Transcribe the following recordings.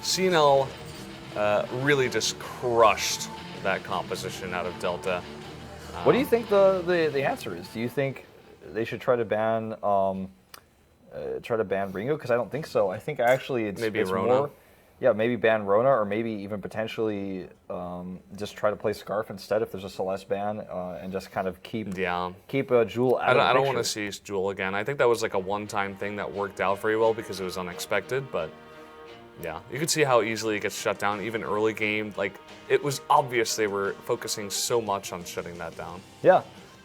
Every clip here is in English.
CNL really just crushed that composition out of Delta. What do you think the answer is? Do you think they should try to ban Ringo? Because I don't think so. I think actually it's Rona. more, yeah, maybe ban Rona, or maybe even potentially just try to play Scarf instead if there's a Celeste ban, and just kind of keep Jewel out of the picture. I don't want to see Jewel again. I think that was like a one-time thing that worked out very well because it was unexpected, but yeah, you could see how easily it gets shut down, even early game. Like, it was obvious they were focusing so much on shutting that down. Yeah,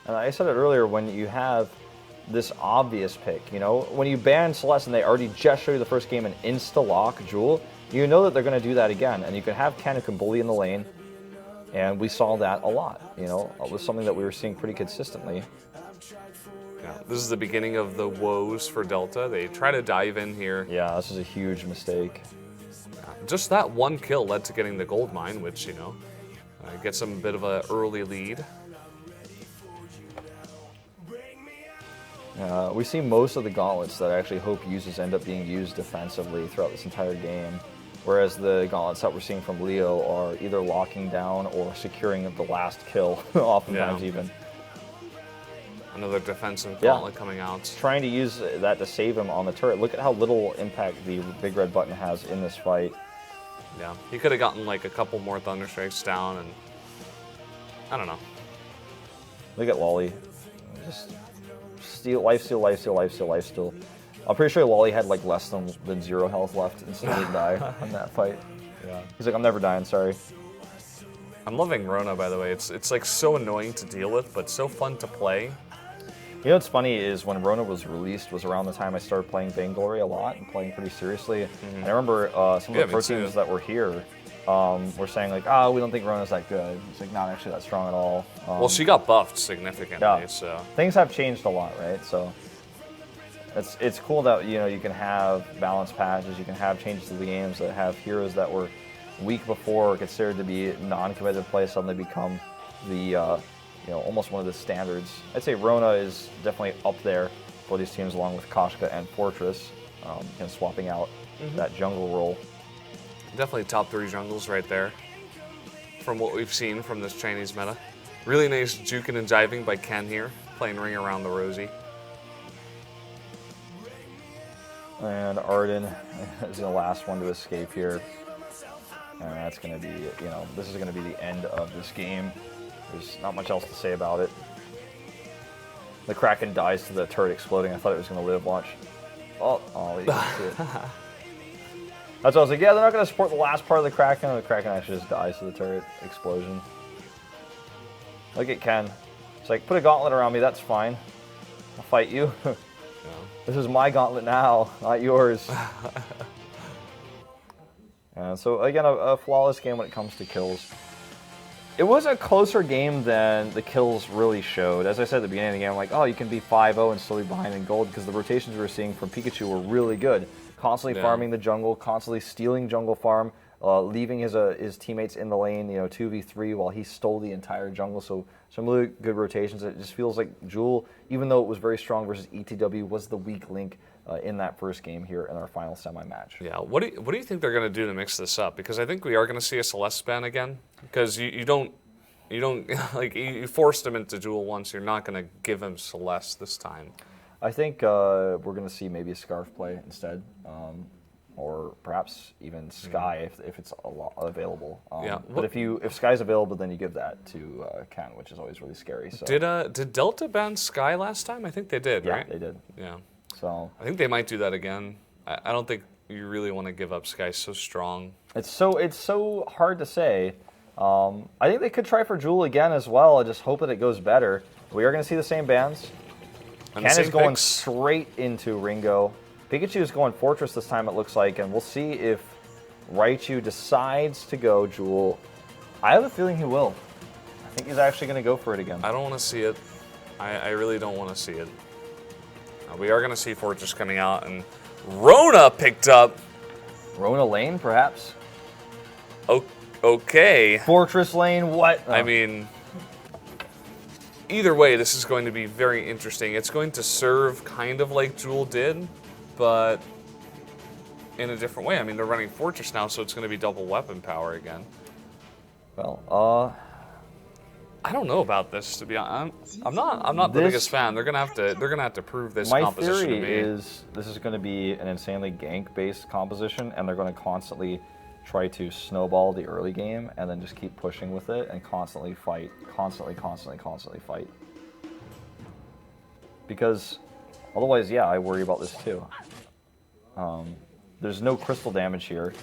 and I said it earlier, when you have this obvious pick, when you ban Celeste and they already just show you the first game and insta-lock Jewel, you know that they're going to do that again, and you can have Ken who can bully in the lane, and we saw that a lot. It was something that we were seeing pretty consistently. Yeah, this is the beginning of the woes for Delta. They try to dive in here. Yeah, this is a huge mistake. Just that one kill led to getting the gold mine, which, gets them a bit of an early lead. We see most of the gauntlets that actually Hope uses end up being used defensively throughout this entire game, whereas the gauntlets that we're seeing from Leo are either locking down or securing the last kill, oftentimes even. Another defensive gauntlet coming out. Trying to use that to save him on the turret. Look at how little impact the big red button has in this fight. Yeah, he could have gotten like a couple more Thunder Strikes down, and I don't know. Look at Lolly. Just lifesteal. I'm pretty sure Lolly had like less than 0 health left and still didn't die on that fight. Yeah. He's like, I'm never dying, sorry. I'm loving Rona, by the way. It's like so annoying to deal with, but so fun to play. What's funny is when Rona was released was around the time I started playing Vainglory a lot and playing pretty seriously. And I remember some of the pro teams that were here were saying like, we don't think Rona's that good. It's like, not actually that strong at all. Well, she got buffed significantly, so. Things have changed a lot, right? So it's cool that, you can have balance patches, you can have changes to the games that have heroes that were week before considered to be non-competitive play suddenly become the, almost one of the standards. I'd say Rona is definitely up there for these teams along with Koshka and Fortress, and swapping out that jungle role. Definitely top 3 jungles right there from what we've seen from this Chinese meta. Really nice juking and jiving by Ken here, playing Ring Around the Rosie. And Arden is the last one to escape here. And that's going to be, this is going to be the end of this game. There's not much else to say about it. The Kraken dies to the turret exploding. I thought it was going to live. Watch. Oh, you can see it. That's why I was like, yeah, they're not going to support the last part of the Kraken. The Kraken actually just dies to the turret explosion. Look at Ken. It's like, put a gauntlet around me. That's fine. I'll fight you. Yeah. This is my gauntlet now, not yours. So again, a flawless game when it comes to kills. It was a closer game than the kills really showed. As I said at the beginning of the game, I'm like, you can be 5-0 and still be behind in gold because the rotations we were seeing from Pikachu were really good. Constantly farming the jungle, constantly stealing jungle farm, leaving his teammates in the lane, 2v3 while he stole the entire jungle. So some really good rotations. It just feels like Jewel, even though it was very strong versus ETW, was the weak link in that first game here in our final semi-match. Yeah, what do you think they're going to do to mix this up? Because I think we are going to see a Celeste ban again. Because you don't like you forced him into Jewel once. You're not going to give him Celeste this time. I think we're going to see maybe a Scarf play instead, or perhaps even Sky if it's available. But if Sky's available, then you give that to Ken, which is always really scary. So. Did Delta ban Sky last time? I think they did, right? Yeah, they did. Yeah. So I think they might do that again. I don't think you really want to give up Sky so strong. It's so hard to say. I think they could try for Jewel again as well. I just hope that it goes better. We are going to see the same bans. And Ken is going straight into Ringo. Pikachu is going Fortress this time, it looks like, and we'll see if Raichu decides to go Jewel. I have a feeling he will. I think he's actually going to go for it again. I don't want to see it. I really don't want to see it. We are going to see Fortress coming out, and Rona picked up. Rona lane, perhaps? Okay. Fortress lane, what? I mean, either way, this is going to be very interesting. It's going to serve kind of like Jewel did, but in a different way. I mean, they're running Fortress now, so it's going to be double weapon power again. Well, I don't know about this, to be honest. I'm not the biggest fan. They're gonna have to prove this my composition theory to me. is this is going to be an insanely gank-based composition, and they're going to constantly try to snowball the early game, and then just keep pushing with it, and constantly fight, constantly fight. Because otherwise, yeah, I worry about this too. There's no crystal damage here.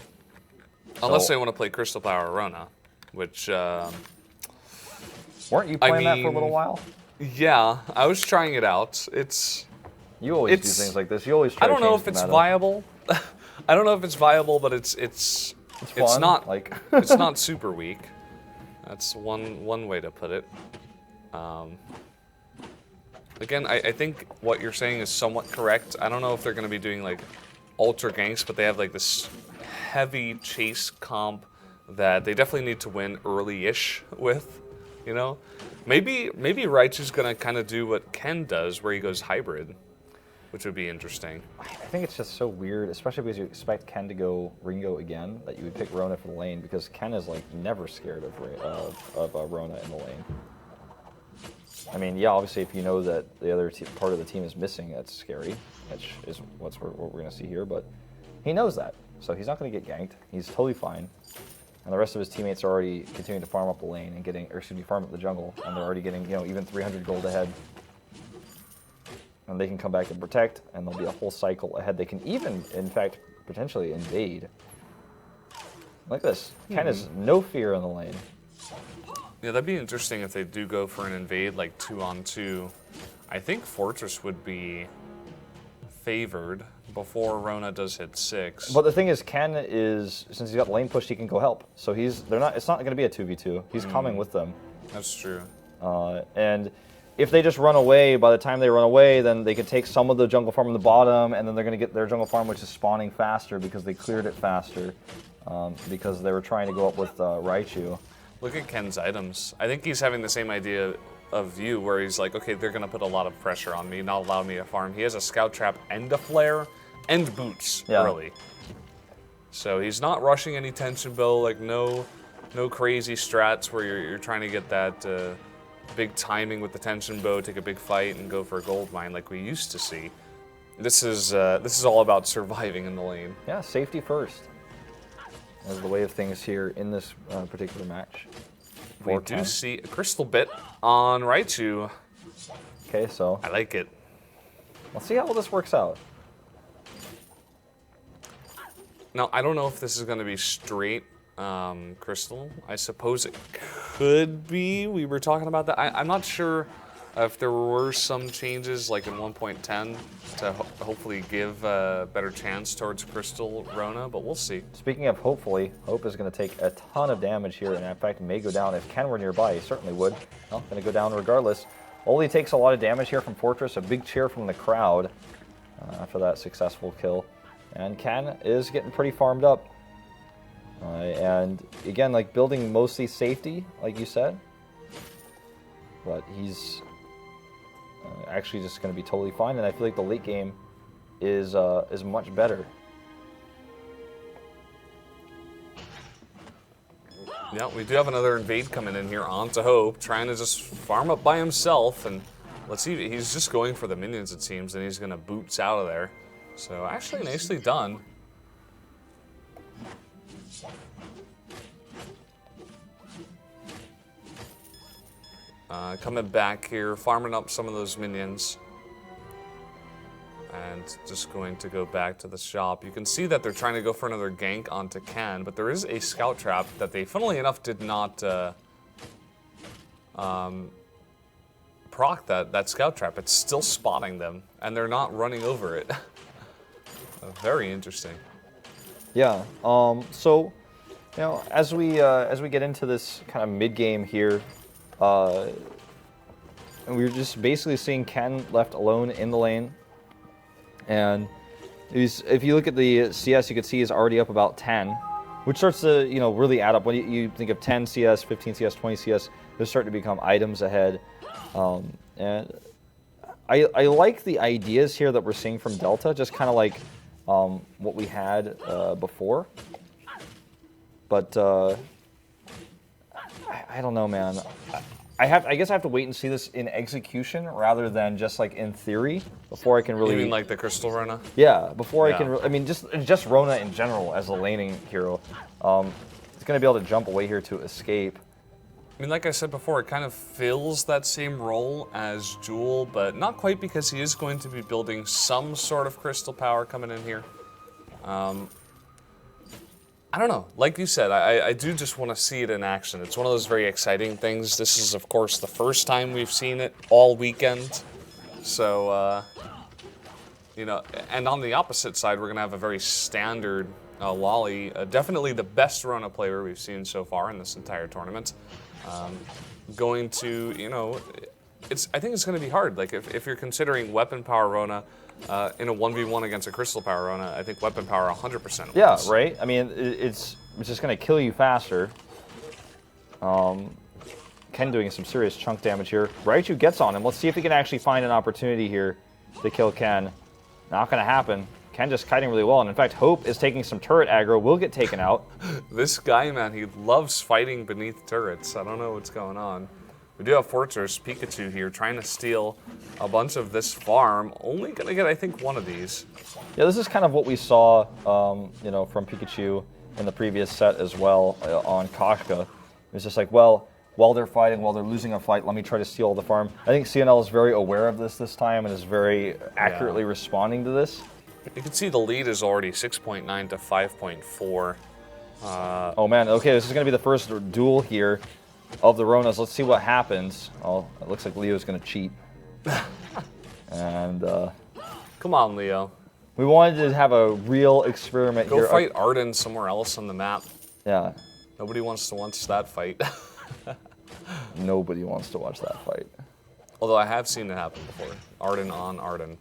Unless they want to play Crystal Power Rona, which... weren't you playing that for a little while? Yeah, I was trying it out. You always do things like this. You always try I don't to know change if the it's meta. viable. I don't know if it's viable, but it's fun, not like it's not super weak. That's one way to put it. Again, I think what you're saying is somewhat correct. I don't know if they're going to be doing like ultra ganks, but they have like this heavy chase comp that they definitely need to win early-ish with. You know, maybe Raichu's gonna kind of do what Ken does, where he goes hybrid, which would be interesting. I think it's just so weird, especially because you expect Ken to go Ringo again, that you would pick Rona for the lane, because Ken is like never scared of Rona in the lane. I mean, yeah, obviously if you know that the other part of the team is missing, that's scary, which is what we're gonna see here. But he knows that, so he's not gonna get ganked. He's totally fine. And the rest of his teammates are already continuing to farm up the lane and farm up the jungle, and they're already getting, even 300 gold ahead. And they can come back and protect, and there'll be a whole cycle ahead. They can even, in fact, potentially invade. Like this. Ken has no fear in the lane. Yeah, that'd be interesting if they do go for an invade, like 2-on-2. I think Fortress would be favored before Rona does hit 6. But the thing is, Ken is, since he's got lane pushed, he can go help. So it's not going to be a 2v2. He's coming with them. That's true. And if they just run away, by the time they run away, then they could take some of the jungle farm on the bottom, and then they're going to get their jungle farm, which is spawning faster because they cleared it faster, because they were trying to go up with Raichu. Look at Ken's items. I think he's having the same idea of you, where he's like, okay, they're going to put a lot of pressure on me, not allow me to farm. He has a Scout Trap and a Flare and boots early. So he's not rushing any tension bow, like no crazy strats where you're trying to get that big timing with the tension bow, take a big fight, and go for a gold mine like we used to see. This is all about surviving in the lane. Yeah, safety first. That's the way of things here in this particular match. We do see a crystal bit on Raichu. Okay, so I like it. let's see how this works out. Now, I don't know if this is going to be straight crystal. I suppose it could be. We were talking about that. I'm not sure if there were some changes, like in 1.10, to hopefully give a better chance towards crystal Rona, but we'll see. Speaking of hopefully, Hope is going to take a ton of damage here, and in fact may go down. If Ken were nearby, he certainly would. Well, going to go down regardless. Oli takes a lot of damage here from Fortress, a big cheer from the crowd after that successful kill. And Ken is getting pretty farmed up. And again, like building mostly safety, like you said. But he's actually just going to be totally fine, and I feel like the late game is much better. Yeah, we do have another invade coming in here onto Hope, trying to just farm up by himself, and let's see, he's just going for the minions, it seems, and he's going to boots out of there. So actually nicely done. Coming back here, farming up some of those minions. And just going to go back to the shop. You can see that they're trying to go for another gank onto Ken, but there is a scout trap that they, funnily enough, did not proc that scout trap. It's still spotting them, and they're not running over it. Very interesting. Yeah. So, you know, as we get into this kind of mid game here, and we're just basically seeing Ken left alone in the lane. And if you look at the CS, you can see he's already up about 10, which starts to, really add up. When you think of 10 CS, 15 CS, 20 CS, they're starting to become items ahead. And I like the ideas here that we're seeing from Delta, just kind of like what we had before. But I don't know, man. I guess I have to wait and see this in execution rather than just like in theory before I can really. You mean like the Crystal Rona? Yeah, before I Yeah. can. I mean, just Rona in general as a laning hero. It's going to be able to jump away here to escape. I mean, like I said before, it kind of fills that same role as Jewel, but not quite because he is going to be building some sort of crystal power coming in here. I don't know. Like you said, I do just want to see it in action. It's one of those very exciting things. This is, of course, the first time we've seen it all weekend. So, you know, and on the opposite side, we're going to have a very standard Lolly. Definitely the best Rona player we've seen so far in this entire tournament. Going to, you know, I think it's going to be hard. Like, if you're considering weapon power Rona, in a 1v1 against a crystal power Rona, I think weapon power 100% wins. Yeah, right? I mean, it's just going to kill you faster. Ken doing some serious chunk damage here. Raichu gets on him. Let's see if he can actually find an opportunity here to kill Ken. Not going to happen. Ken just kiting really well. And in fact, Hope is taking some turret aggro. Will get taken out. This guy, man, he loves fighting beneath turrets. I don't know what's going on. We do have Fortress Pikachu here trying to steal a bunch of this farm. Only going to get, I think, one of these. Yeah, this is kind of what we saw, you know, from Pikachu in the previous set as well on Koshka. It was just like, well, while they're fighting, while they're losing a fight, let me try to steal the farm. I think CNL is very aware of this time and is very accurately responding to this. You can see the lead is already 6.9 to 5.4. Oh man, okay, this is going to be the first duel here of the Ronas. Let's see what happens. Oh, it looks like Leo's going to cheat. And Come on, Leo. we wanted to have a real experiment Go here. fight Arden somewhere else on the map. Yeah, Nobody wants to watch that fight. nobody wants to watch that fight. Although I have seen it happen before. Arden on Arden.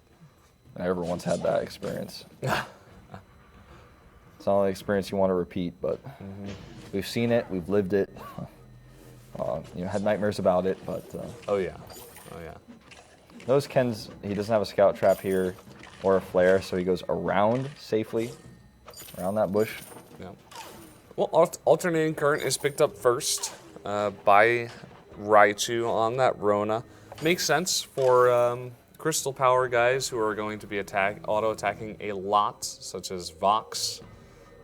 Everyone's had that experience. It's not an experience you want to repeat, but we've seen it, we've lived it. You know, had nightmares about it, but Oh yeah. Oh yeah. notice Ken's, he doesn't have a scout trap here or a flare, so he goes around safely, around that bush. Yeah. Well, alternating current is picked up first by Raichu on that Rona. Makes sense for crystal power guys who are going to be auto-attacking a lot, such as Vox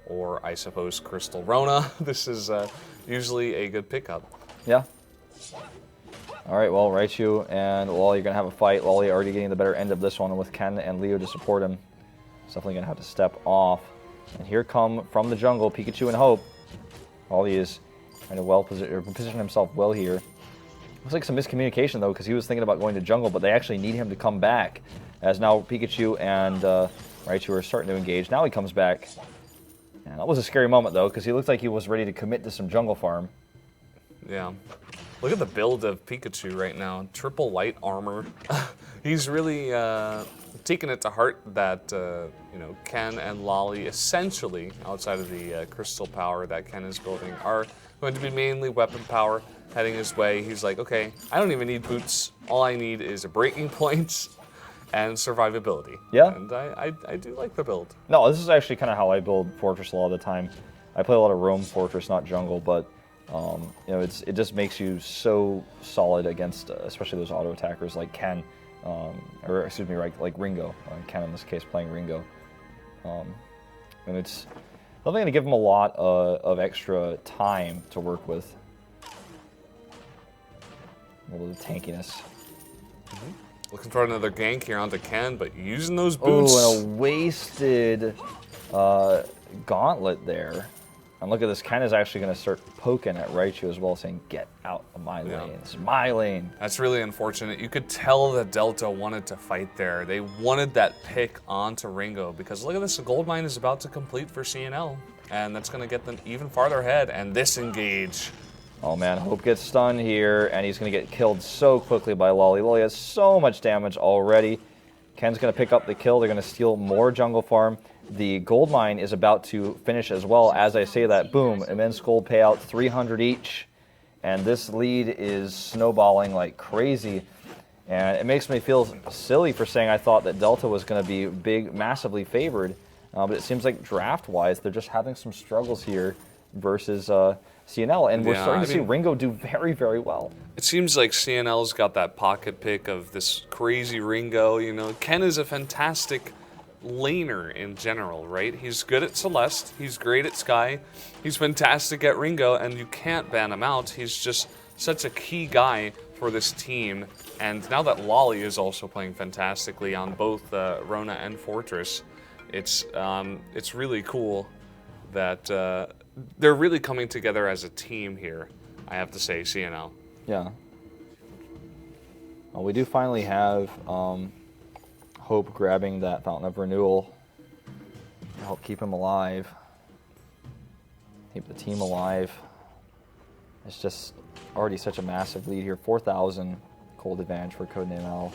or I suppose Crystal Rona. This is usually a good pickup. Yeah. All right, well, Raichu and Lolly are going to have a fight. Lolly already getting the better end of this one, and with Ken and Leo to support him, he's definitely going to have to step off. And here come, from the jungle, Pikachu and Hope. Lolly is trying to position himself well here. Looks like some miscommunication, though, because he was thinking about going to jungle, but they actually need him to come back, as now Pikachu and Raichu are starting to engage. Now he comes back. And that was a scary moment, though, because he looked like he was ready to commit to some jungle farm. Yeah. Look at the build of Pikachu right now. Triple light armor. He's really taken it to heart that you know, Ken and Lolly, essentially, outside of the crystal power that Ken is building, are going to be mainly weapon power heading his way. He's like, okay, I don't even need boots. All I need is a breaking point and survivability. Yeah. And I do like the build. No, this is actually kind of how I build Fortress a lot of the time. I play a lot of roam Fortress, not jungle, but you know, it just makes you so solid against, especially those auto attackers like Ken, or excuse me, like Ringo. Ken in this case playing Ringo, and it's definitely going to give him a lot of extra time to work with. A little tankiness. Looking for another gank here onto Ken, but using those boots. Oh, and a wasted gauntlet there. And look at this, Ken is actually going to start poking at Raichu as well, saying, get out of my lane. It's my lane. That's really unfortunate. You could tell that Delta wanted to fight there. They wanted that pick onto Ringo, because look at this, the gold mine is about to complete for CNL, and that's going to get them even farther ahead, and disengage. Oh man, Hope gets stunned here, and he's going to get killed so quickly by Lolly. Lolly has so much damage already. Ken's going to pick up the kill. They're going to steal more jungle farm. The gold mine is about to finish as well. As I say that, boom, immense gold payout, 300 each. And this lead is snowballing like crazy. And it makes me feel silly for saying I thought that Delta was going to be massively favored But it seems like draft-wise, they're just having some struggles here versus CNL, and we're starting to see Ringo do very, very well. It seems like CNL's got that pocket pick of this crazy Ringo. You know, Ken is a fantastic laner in general, right? He's good at Celeste, he's great at Sky, he's fantastic at Ringo, and you can't ban him out. He's just such a key guy for this team. And now that Lolly is also playing fantastically on both Rona and Fortress, it's really cool that they're really coming together as a team here, I have to say, CNL. Yeah. Well, we do finally have Hope grabbing that Fountain of Renewal to help keep him alive, keep the team alive. It's just already such a massive lead here. 4,000 gold advantage for CodeNameL.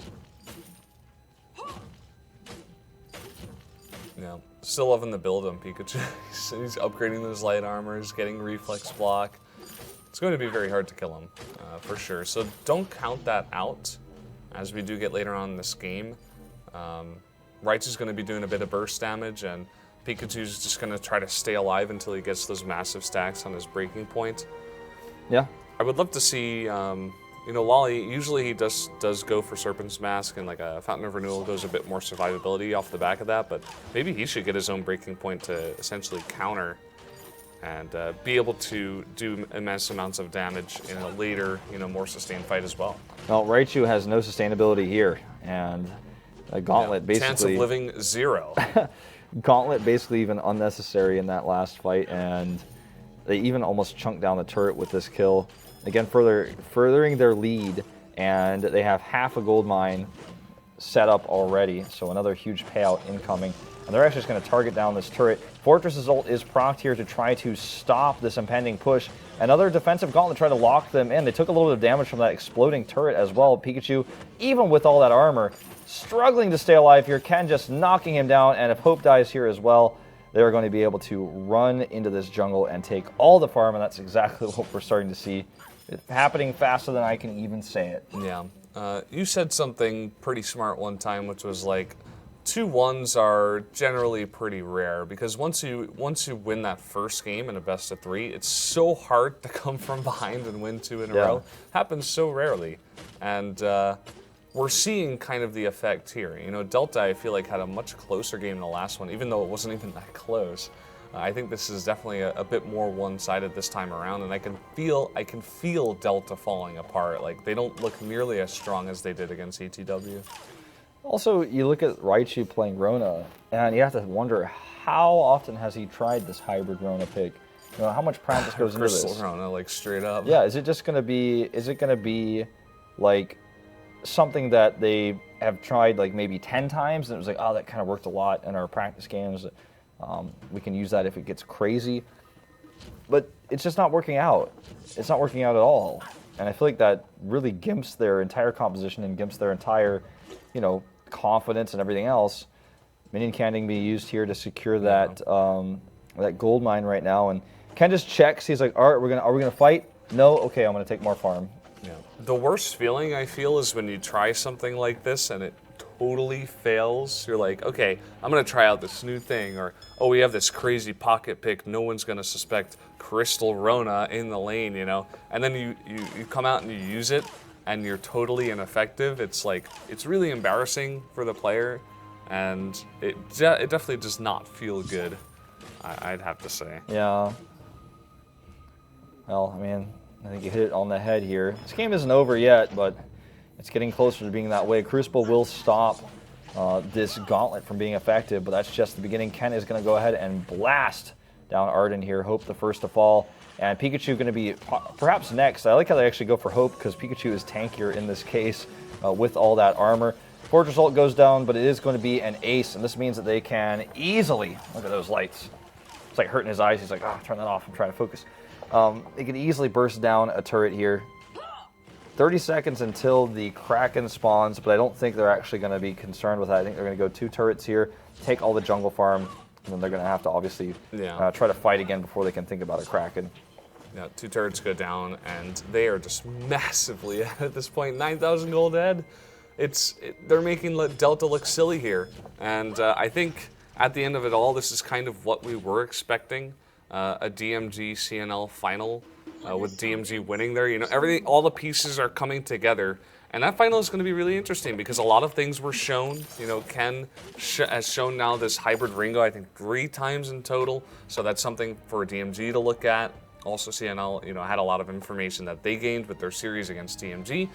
Yeah, still loving the build on Pikachu. He's upgrading those light armors, getting reflex block. It's going to be very hard to kill him, for sure. So don't count that out, as we do get later on in this game. Raichu's going to be doing a bit of burst damage, and Pikachu's just going to try to stay alive until he gets those massive stacks on his breaking point. Yeah. I would love to see, you know, Lolly, usually he does go for Serpent's Mask, and like a Fountain of Renewal goes a bit more survivability off the back of that, but maybe he should get his own breaking point to essentially counter and be able to do immense amounts of damage in a later, you know, more sustained fight as well. Well, Raichu has no sustainability here, and a Gauntlet basically... Chance of living 0. Gauntlet basically even unnecessary in that last fight, and they even almost chunked down the turret with this kill. Again, furthering their lead, and they have half a gold mine set up already, so another huge payout incoming. And they're actually just going to target down this turret. Fortress's ult is procced here to try to stop this impending push. Another defensive Gauntlet tried to lock them in. They took a little bit of damage from that exploding turret as well. Pikachu, even with all that armor, struggling to stay alive here. Ken just knocking him down, and if Hope dies here as well, they're going to be able to run into this jungle and take all the farm, and that's exactly what we're starting to see. It's happening faster than I can even say it. Yeah. You said something pretty smart one time, which was like, 2-1s are generally pretty rare, because once you win that first game in a best of 3, it's so hard to come from behind and win 2 in a row. Happens so rarely. And we're seeing kind of the effect here. You know, Delta, I feel like, had a much closer game in the last one, even though it wasn't even that close. I think this is definitely a bit more one-sided this time around, and I can feel Delta falling apart. Like, they don't look nearly as strong as they did against ETW. Also, you look at Raichu playing Rona, and you have to wonder, how often has he tried this hybrid Rona pick? You know, how much practice goes into this? Crystal Rona, like, straight up. Yeah, is it going to be, like, something that they have tried, like, maybe 10 times, and it was like, oh, that kind of worked a lot in our practice games. We can use that if it gets crazy. But it's just not working out. It's not working out at all. And I feel like that really gimps their entire composition and gimps their entire, you know, confidence and everything else. Minion canning being used here to secure that that gold mine right now, and Ken just checks. He's like, "All right, are we gonna fight? No, okay, I'm gonna take more farm." Yeah. The worst feeling I feel is when you try something like this and it totally fails. You're like, okay, I'm gonna try out this new thing, or oh, we have this crazy pocket pick. No one's gonna suspect Crystal Rona in the lane, you know. And then you come out and you use it, and you're totally ineffective. It's like, it's really embarrassing for the player, and it definitely does not feel good, I'd have to say. Yeah. Well, I mean, I think you hit it on the head here. This game isn't over yet, but it's getting closer to being that way. Crucible will stop this Gauntlet from being effective, but that's just the beginning. Ken is going to go ahead and blast down Arden here. Hope the first to fall. And Pikachu going to be perhaps next. I like how they actually go for Hope, because Pikachu is tankier in this case with all that armor. Fortress ult goes down, but it is going to be an ace, and this means that they can easily, look at those lights. It's like hurting his eyes. He's like, oh, turn that off. I'm trying to focus. They can easily burst down a turret here. 30 seconds until the Kraken spawns, but I don't think they're actually going to be concerned with that. I think they're going to go 2 turrets here, take all the jungle farm, and then they're going to have to obviously try to fight again before they can think about a Kraken. Yeah, 2 turrets go down, and they are just massively ahead at this point. 9,000 gold ahead. They're making Delta look silly here, and I think at the end of it all, this is kind of what we were expecting, a DMG CNL final with DMG winning there. You know, everything, all the pieces are coming together. And that final is going to be really interesting because a lot of things were shown. You know, Ken has shown now this hybrid Ringo, I think 3 times in total. So that's something for DMG to look at. Also, CNL, you know, had a lot of information that they gained with their series against DMG.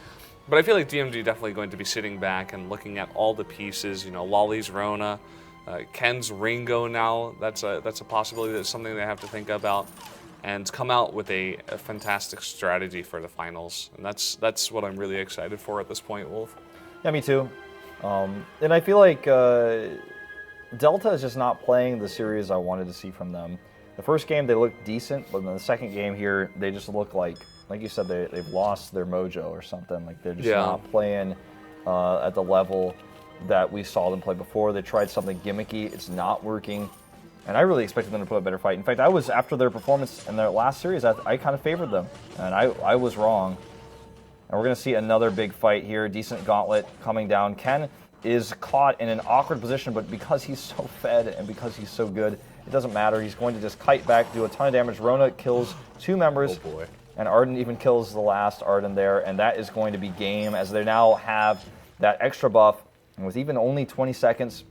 But I feel like DMG definitely going to be sitting back and looking at all the pieces. You know, Lolly's Rona, Ken's Ringo now. That's a possibility. That's something they have to think about. And come out with a fantastic strategy for the finals. And that's what I'm really excited for at this point, Wolf. Yeah, me too. And I feel like Delta is just not playing the series I wanted to see from them. The first game, they looked decent, but in the second game here, they just look like you said, they've lost their mojo or something. Like, they're just not playing at the level that we saw them play before. They tried something gimmicky. It's not working. And I really expected them to put a better fight. In fact, after their performance in their last series, I kind of favored them. And I was wrong. And we're going to see another big fight here. Decent gauntlet coming down. Ken is caught in an awkward position, but because he's so fed and because he's so good, it doesn't matter. He's going to just kite back, do a ton of damage. Rona kills 2 members. Oh boy. And Arden even kills the last Arden there. And that is going to be game as they now have that extra buff. And with even only 20 seconds,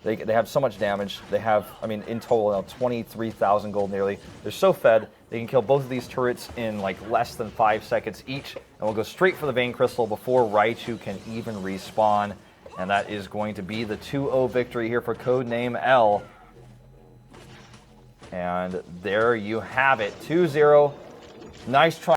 they have so much damage. They have, I mean, in total now 23,000 gold nearly. They're so fed. They can kill both of these turrets in like less than 5 seconds each. And we'll go straight for the Vein Crystal before Raichu can even respawn. And that is going to be the 2-0 victory here for Codename L. And there you have it, 2-0. Nice try.